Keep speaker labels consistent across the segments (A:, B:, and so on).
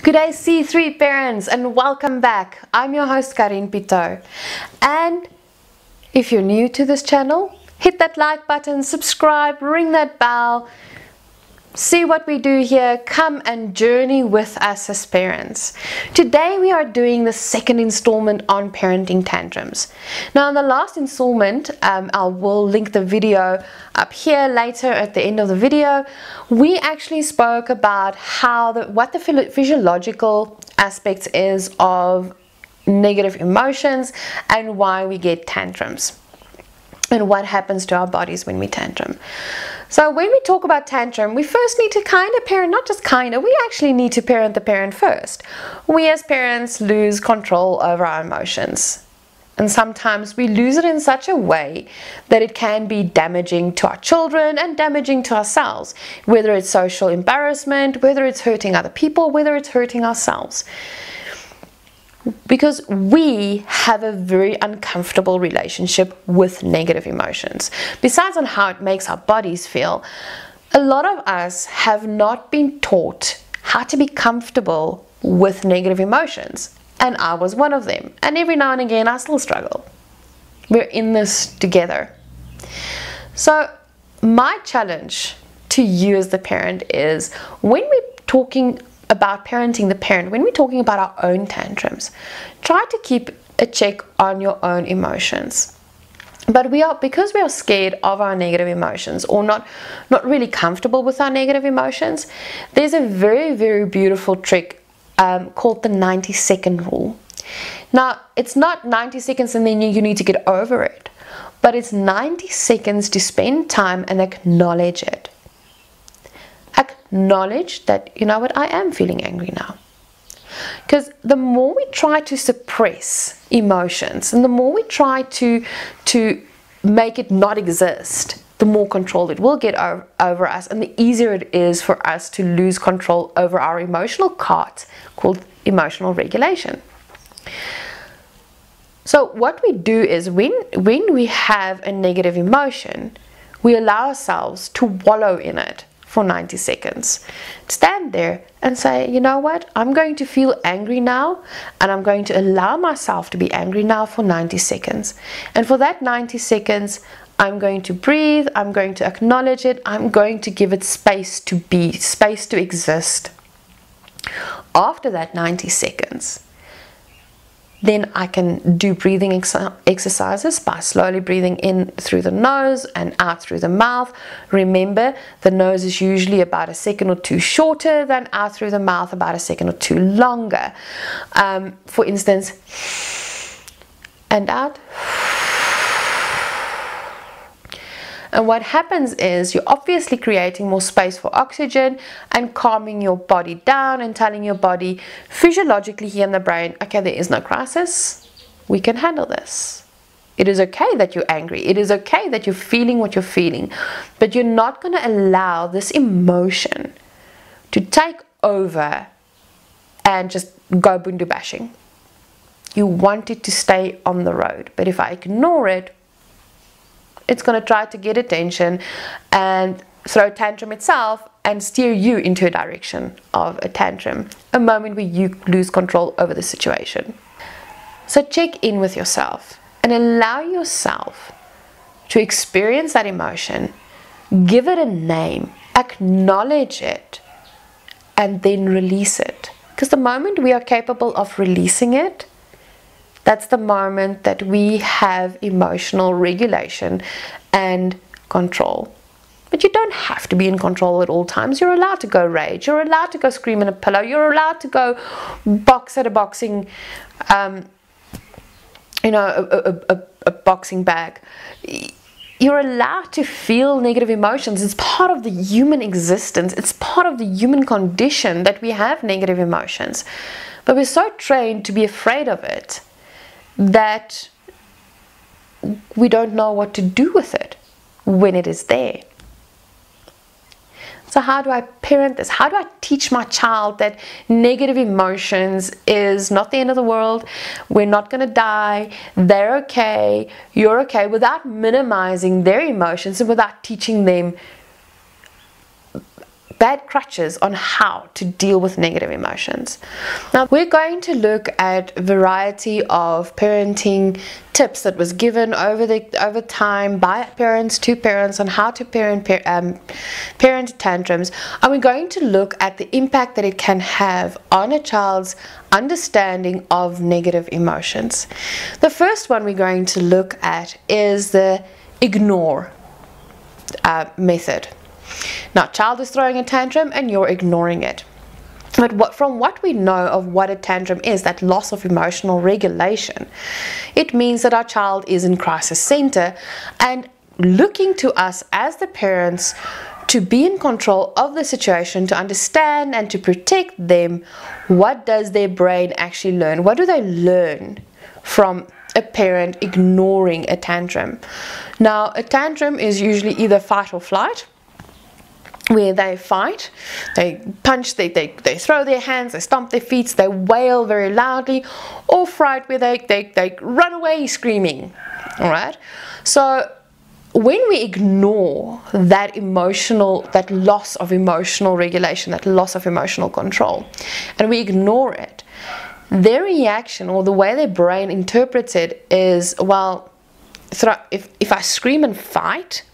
A: Good day C3 parents and welcome back. I'm your host Karien Pitout, and if you're new to this channel, hit that like button, subscribe, ring that bell, see what we do here, come and journey with us as parents. Today we are doing the second installment on parenting tantrums. Now in the last installment, I will link the video up here later at the end of the video. We actually spoke about what the physiological aspects is of negative emotions and why we get tantrums and what happens to our bodies when we tantrum. So when we talk about tantrum, we first need to we actually need to parent the parent first. We as parents lose control over our emotions. And sometimes we lose it in such a way that it can be damaging to our children and damaging to ourselves, whether it's social embarrassment, whether it's hurting other people, whether it's hurting ourselves. Because we have a very uncomfortable relationship with negative emotions. Besides on how it makes our bodies feel, a lot of us have not been taught how to be comfortable with negative emotions. And I was one of them. And every now and again, I still struggle. We're in this together. So my challenge to you as the parent is, when we're talking about parenting the parent, when we're talking about our own tantrums, try to keep a check on your own emotions. But because we are scared of our negative emotions, or not really comfortable with our negative emotions, there's a very, very beautiful trick called the 90-second rule. Now, it's not 90 seconds and then you need to get over it, but it's 90 seconds to spend time and acknowledge it. Acknowledge that, you know what, I am feeling angry now. Because the more we try to suppress emotions and the more we try to make it not exist, the more control it will get over us, and the easier it is for us to lose control over our emotional cart called emotional regulation. So what we do is, when we have a negative emotion, we allow ourselves to wallow in it for 90 seconds. Stand there and say, you know what, I'm going to feel angry now, and I'm going to allow myself to be angry now for 90 seconds. And for that 90 seconds, I'm going to breathe, I'm going to acknowledge it, I'm going to give it space to be, space to exist. After that 90 seconds, then I can do breathing exercises by slowly breathing in through the nose and out through the mouth. Remember, the nose is usually about a second or two shorter than out through the mouth, about a second or two longer. For instance, and out. And what happens is, you're obviously creating more space for oxygen and calming your body down and telling your body physiologically here in the brain, okay, there is no crisis, we can handle this. It is okay that you're angry, it is okay that you're feeling what you're feeling, but you're not going to allow this emotion to take over and just go bundu bashing. You want it to stay on the road, but if I ignore it, it's going to try to get attention and throw a tantrum itself and steer you into a direction of a tantrum, a moment where you lose control over the situation. So check in with yourself and allow yourself to experience that emotion, give it a name, acknowledge it, and then release it. Because the moment we are capable of releasing it, that's the moment that we have emotional regulation and control. But you don't have to be in control at all times. You're allowed to go rage. You're allowed to go scream in a pillow. You're allowed to go box at a boxing, a boxing bag. You're allowed to feel negative emotions. It's part of the human existence. It's part of the human condition that we have negative emotions. But we're so trained to be afraid of it that we don't know what to do with it when it is there. So how do I parent this? How do I teach my child that negative emotions is not the end of the world? We're not going to die. They're okay. You're okay, without minimizing their emotions and without teaching them bad crutches on how to deal with negative emotions. Now we're going to look at a variety of parenting tips that was given over time by parents to parents on how to parent tantrums, and we're going to look at the impact that it can have on a child's understanding of negative emotions. The first one we're going to look at is the ignore method. Now, child is throwing a tantrum and you're ignoring it. But from what we know of what a tantrum is, that loss of emotional regulation, it means that our child is in crisis center and looking to us as the parents to be in control of the situation, to understand and to protect them. What does their brain actually learn? What do they learn from a parent ignoring a tantrum? Now, a tantrum is usually either fight or flight, where they fight, they punch, they throw their hands, they stomp their feet, they wail very loudly, or fright, where they run away screaming. All right. So when we ignore that loss of emotional regulation, that loss of emotional control, and we ignore it, their reaction, or the way their brain interprets it, is, well, if I scream and fight,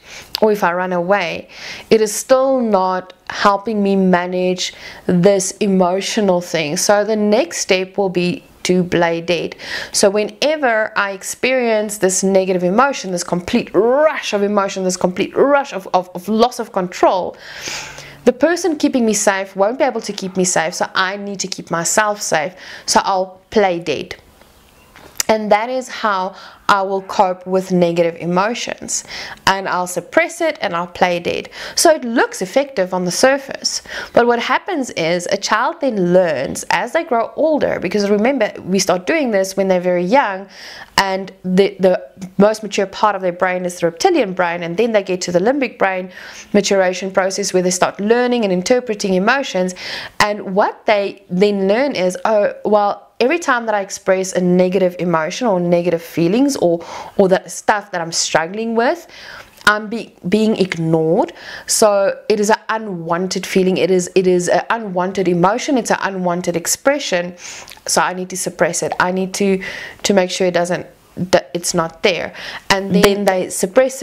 A: or if I run away, it is still not helping me manage this emotional thing. So the next step will be to play dead. So whenever I experience this negative emotion, this complete rush of emotion, this complete rush of loss of control, the person keeping me safe won't be able to keep me safe, so I need to keep myself safe. So I'll play dead. And that is how I will cope with negative emotions, and I'll suppress it and I'll play dead. So it looks effective on the surface, but what happens is a child then learns as they grow older, because remember, we start doing this when they're very young, and the most mature part of their brain is the reptilian brain, and then they get to the limbic brain maturation process where they start learning and interpreting emotions. And what they then learn is, oh, well, every time that I express a negative emotion or negative feelings or that stuff that I'm struggling with, I'm being ignored. So it is an unwanted feeling. It is an unwanted emotion. It's an unwanted expression. So I need to suppress it. I need to make sure it's not there. And then they suppress,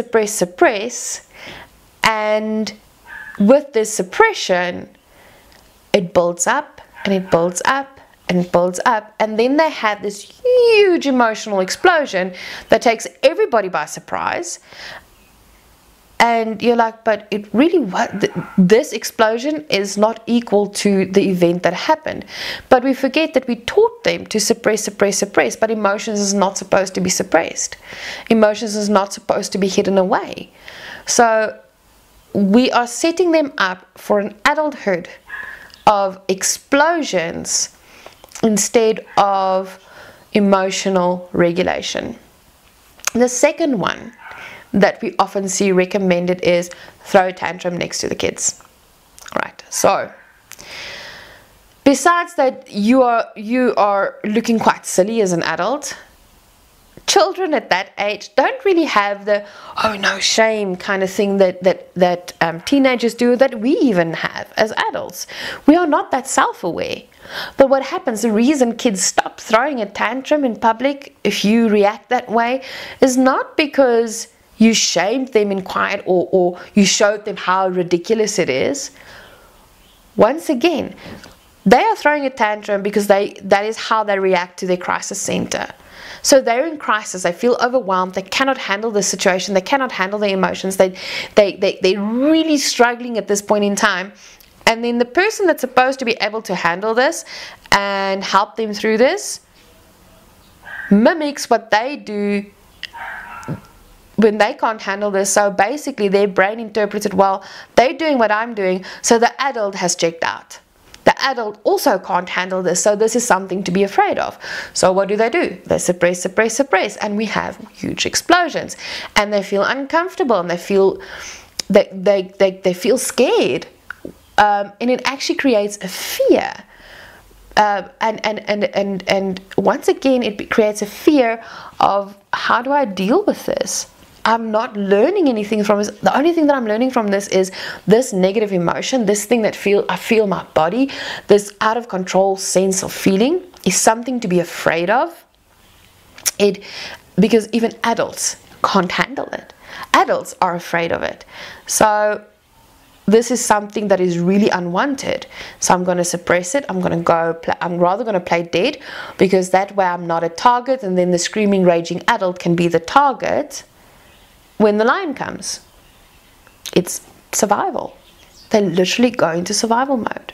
A: and with this suppression, it builds up and it builds up and it builds up, and then they have this huge emotional explosion that takes everybody by surprise. And you're like, but it really, this explosion is not equal to the event that happened. But we forget that we taught them to suppress, but emotions is not supposed to be suppressed. Emotions is not supposed to be hidden away. So we are setting them up for an adulthood of explosions instead of emotional regulation. The second one that we often see recommended is throw a tantrum next to the kids. Right. So besides that, you are looking quite silly as an adult. Children at that age don't really have the oh no shame kind of thing that teenagers do, that we even have as adults. We are not that self-aware. But what happens, the reason kids stop throwing a tantrum in public if you react that way, is not because you shamed them in quiet or you showed them how ridiculous it is. Once again, they are throwing a tantrum because that is how they react to their crisis center. So they're in crisis, they feel overwhelmed, they cannot handle the situation, they cannot handle the emotions, they're really struggling at this point in time. And then the person that's supposed to be able to handle this and help them through this mimics what they do when they can't handle this. So basically their brain interprets it, well, they're doing what I'm doing, so the adult has checked out. The adult also can't handle this, so this is something to be afraid of. So what do? They suppress, and we have huge explosions, and they feel uncomfortable, and they feel they feel scared, and it actually creates a fear. And once again, it creates a fear of, how do I deal with this? I'm not learning anything from this. The only thing that I'm learning from this is this negative emotion, this thing that I feel my body, this out of control sense of feeling is something to be afraid of. Because even adults can't handle it. Adults are afraid of it. So this is something that is really unwanted. So I'm going to suppress it. I'm rather going to play dead, because that way I'm not a target, and then the screaming, raging adult can be the target when the lion comes. It's survival. They literally go into survival mode.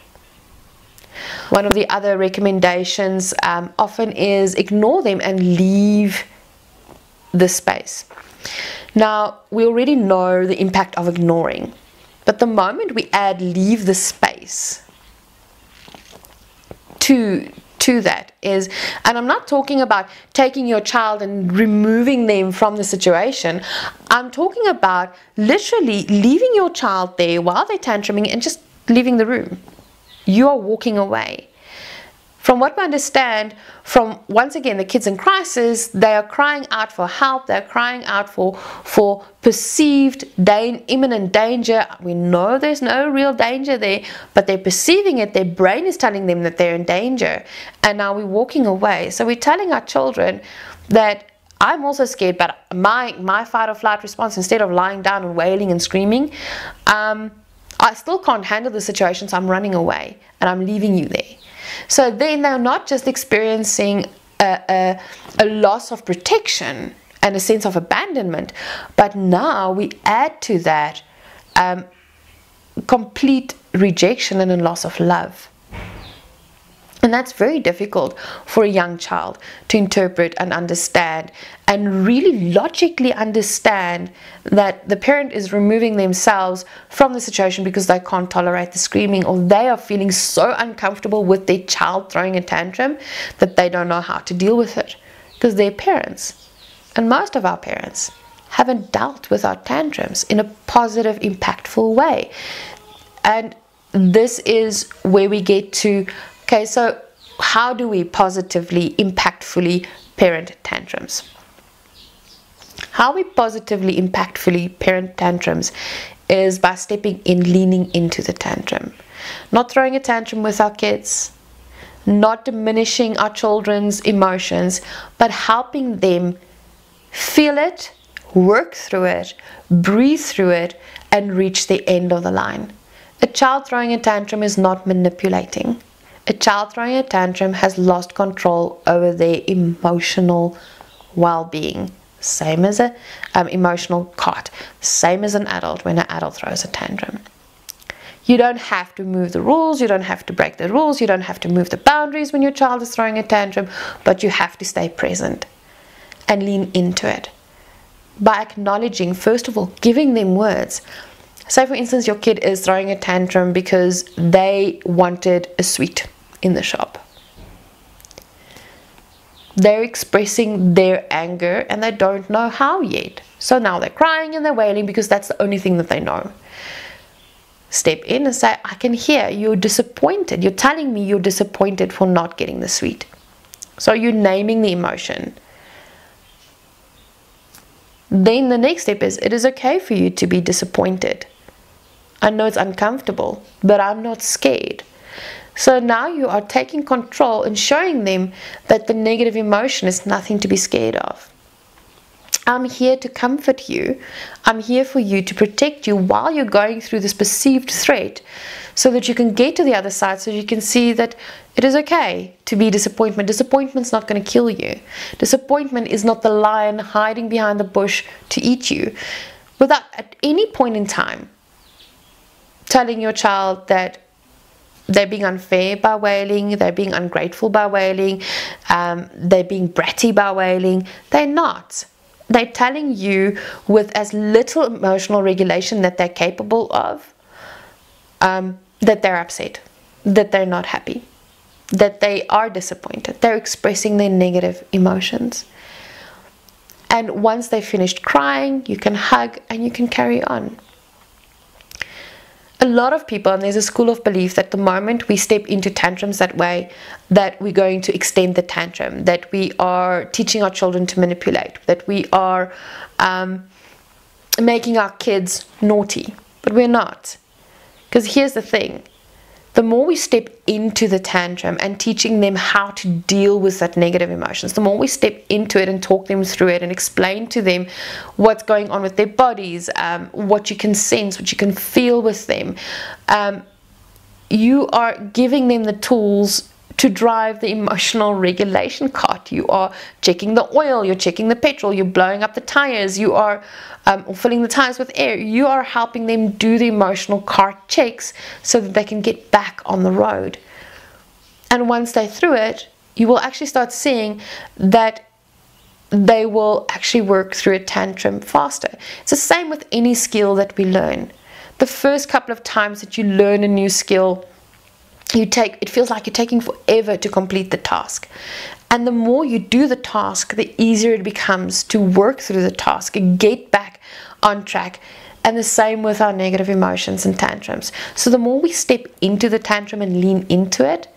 A: One of the other recommendations often is ignore them and leave the space. Now, we already know the impact of ignoring. But the moment we add leave the space to that is, and I'm not talking about taking your child and removing them from the situation. I'm talking about literally leaving your child there while they're tantruming and just leaving the room. You are walking away. From what we understand, from once again the kids in crisis, they are crying out for help. They're crying out for perceived imminent danger. We know there's no real danger there, but they're perceiving it. Their brain is telling them that they're in danger, and now we're walking away. So we're telling our children that I'm also scared, but my fight or flight response, instead of lying down and wailing and screaming, I still can't handle the situation, so I'm running away and I'm leaving you there. So then they're not just experiencing a loss of protection and a sense of abandonment, but now we add to that complete rejection and a loss of love. And that's very difficult for a young child to interpret and understand, and really logically understand that the parent is removing themselves from the situation because they can't tolerate the screaming, or they are feeling so uncomfortable with their child throwing a tantrum that they don't know how to deal with it, because they're parents. And most of our parents haven't dealt with our tantrums in a positive, impactful way. And this is where we get to, okay, so how do we positively, impactfully parent tantrums? How we positively, impactfully parent tantrums is by stepping in, leaning into the tantrum. Not throwing a tantrum with our kids, not diminishing our children's emotions, but helping them feel it, work through it, breathe through it, and reach the end of the line. A child throwing a tantrum is not manipulating. A child throwing a tantrum has lost control over their emotional well-being. Same as an emotional cot. Same as an adult when an adult throws a tantrum. You don't have to move the rules. You don't have to break the rules. You don't have to move the boundaries when your child is throwing a tantrum. But you have to stay present and lean into it. By acknowledging, first of all, giving them words. Say, for instance, your kid is throwing a tantrum because they wanted a sweet in the shop. They're expressing their anger and they don't know how yet. So now they're crying and they're wailing because that's the only thing that they know. Step in and say, I can hear you're disappointed. You're telling me you're disappointed for not getting the sweet. So you're naming the emotion. Then the next step is, it is okay for you to be disappointed. I know it's uncomfortable, but I'm not scared. So now you are taking control and showing them that the negative emotion is nothing to be scared of. I'm here to comfort you. I'm here for you, to protect you while you're going through this perceived threat, so that you can get to the other side, so you can see that it is okay to be disappointment. Disappointment's not going to kill you. Disappointment is not the lion hiding behind the bush to eat you. Without at any point in time telling your child that they're being unfair by wailing, they're being ungrateful by wailing, they're being bratty by wailing. They're not. They're telling you with as little emotional regulation that they're capable of, that they're upset, that they're not happy, that they are disappointed. They're expressing their negative emotions. And once they've finished crying, you can hug and you can carry on. A lot of people, and there's a school of belief that the moment we step into tantrums that way, that we're going to extend the tantrum, that we are teaching our children to manipulate, that we are making our kids naughty, but we're not. Because here's the thing. The more we step into the tantrum and teaching them how to deal with that negative emotions, the more we step into it and talk them through it and explain to them what's going on with their bodies, what you can sense, what you can feel with them, you are giving them the tools to drive the emotional regulation cart. You are checking the oil, you're checking the petrol, you're blowing up the tires, you are or filling the tires with air. You are helping them do the emotional cart checks so that they can get back on the road. And once they're through it, you will actually start seeing that they will actually work through a tantrum faster. It's the same with any skill that we learn. The first couple of times that you learn a new skill, it feels like you're taking forever to complete the task. And the more you do the task, the easier it becomes to work through the task and get back on track. And the same with our negative emotions and tantrums. So the more we step into the tantrum and lean into it,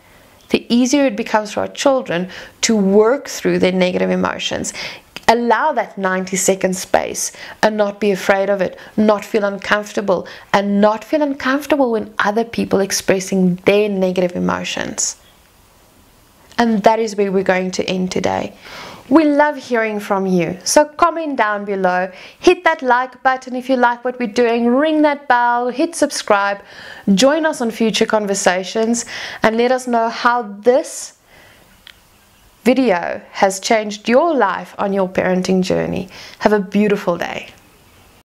A: the easier it becomes for our children to work through their negative emotions. Allow that 90-second space and not be afraid of it, not feel uncomfortable, and not feel uncomfortable when other people expressing their negative emotions. And that is where we're going to end today. We love hearing from you. So comment down below, hit that like button if you like what we're doing, ring that bell, hit subscribe, join us on future conversations, and let us know how this video has changed your life on your parenting journey. Have a beautiful day.